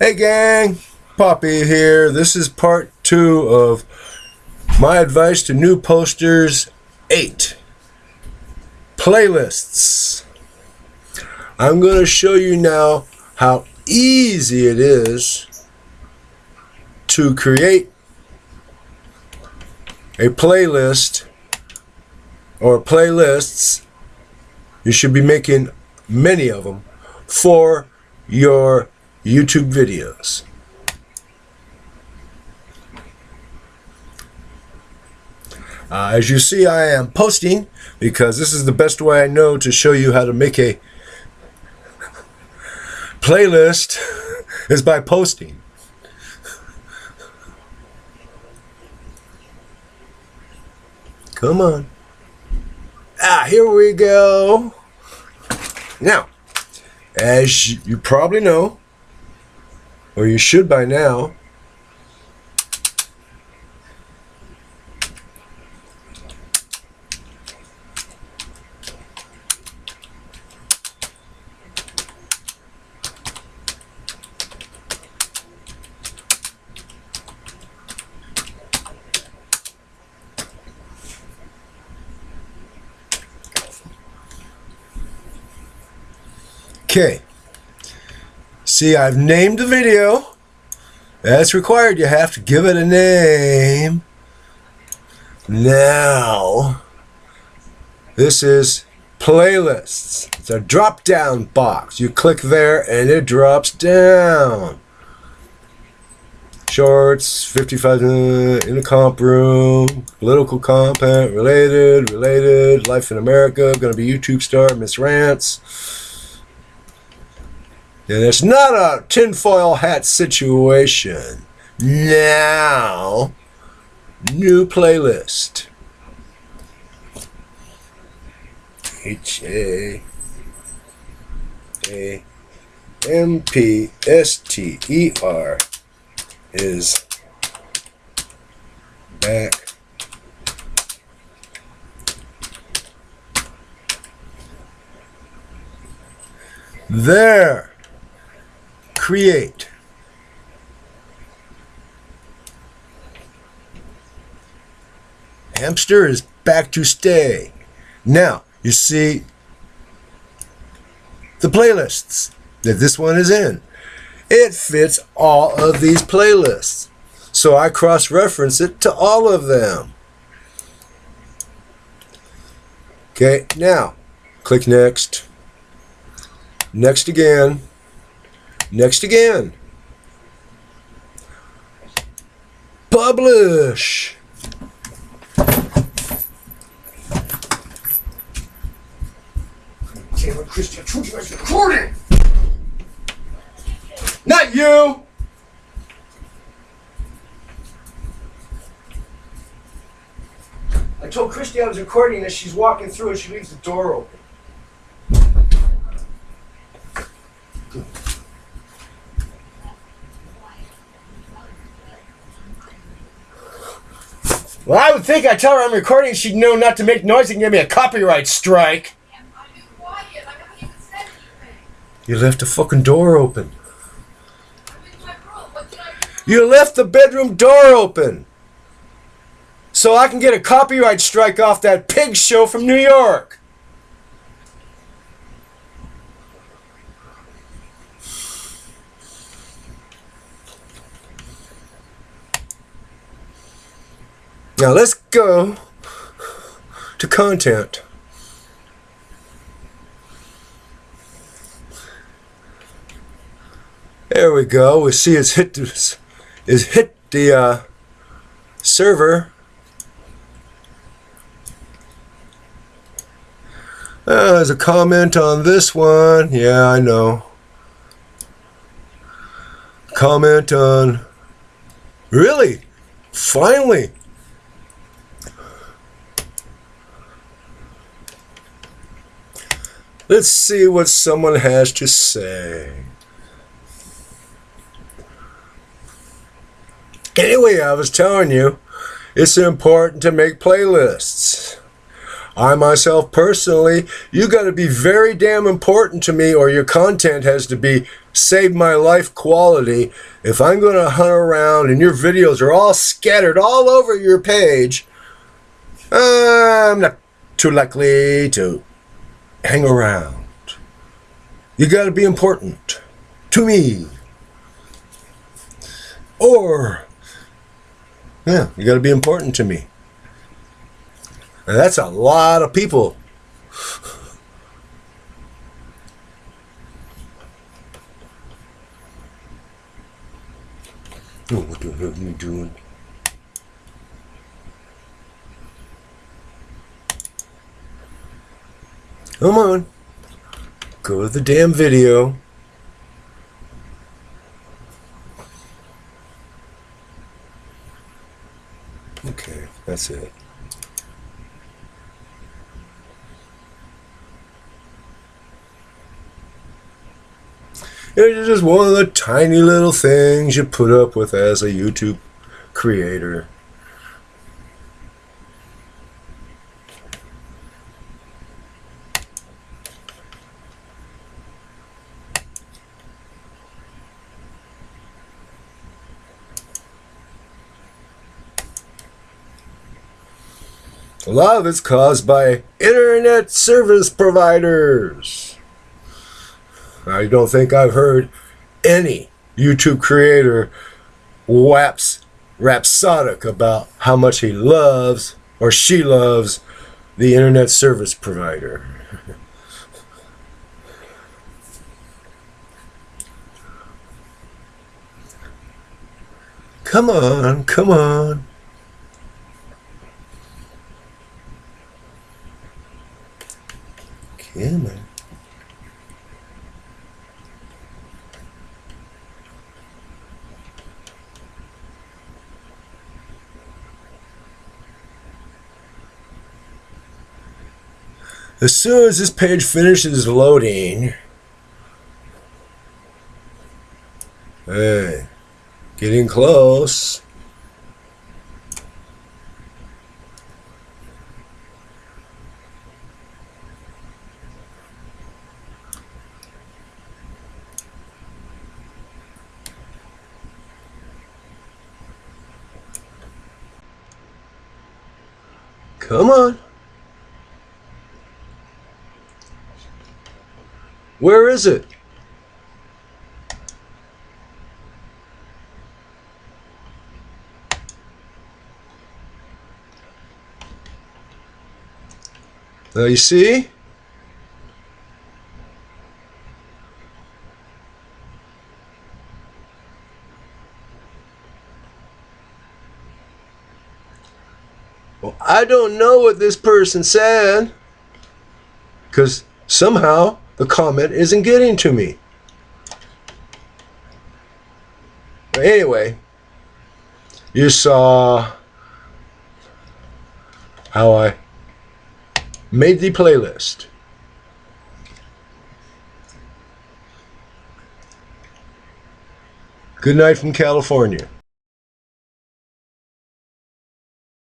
Hey gang, Poppy here. This is part 2 of my advice to new posters 8. Playlists. I'm going to show you now how easy it is to create a playlist or playlists. You should be making many of them for your YouTube videos. As you see, I am posting because this is the best way I know to show you how to make a playlist is by posting. Come on. Here we go. Now, as you probably know, or you should by now, okay. See, I've named the video. That's required. You have to give it a name. Now, this is playlists. It's a drop-down box. You click there and it drops down. Shorts, 55 in the comp room, political content, related, life in America, gonna be YouTube star, Miss Rants. And it's not a tinfoil hat situation. Now, new playlist. HAAMPSTER is back. There. Create. Hamster is back to stay. Now, you see the playlists that this one is in. It fits all of these playlists. So I cross-reference it to all of them. Okay, now, click next. Next again. Next again. Publish. Damn it, Christy, I told you I was recording. Not you. I told Christy I was recording as she's walking through and she leaves the door open. Well, I would think I tell her I'm recording, she'd know not to make noise and give me a copyright strike. You left the fucking door open. You left the bedroom door open. So I can get a copyright strike off that pig show from New York. Now let's go to content. There we go. We see it's hit the server. There's a comment on this one. Yeah, I know. Comment on. Really? Finally. Let's see what someone has to say. Anyway, I was telling you, it's important to make playlists. I myself personally, you got to be very damn important to me, or your content has to be save my life quality. If I'm going to hunt around and your videos are all scattered all over your page, I'm not too likely to hang around. You got to be important to me. Or, yeah, you got to be important to me. And that's a lot of people. Oh, what the hell are you doing? Come on. Go to the damn video. Okay, that's it. It's just one of the tiny little things you put up with as a YouTube creator. A lot of it's caused by internet service providers. I don't think I've heard any YouTube creator rhapsodic about how much he loves or she loves the internet service provider. Come on, come on. Come on. As soon as this page finishes loading, hey, getting close. Come on. Where is it? Now you see? Well, I don't know what this person said, because somehow the comment isn't getting to me. But anyway, you saw how I made the playlist. Good night from California.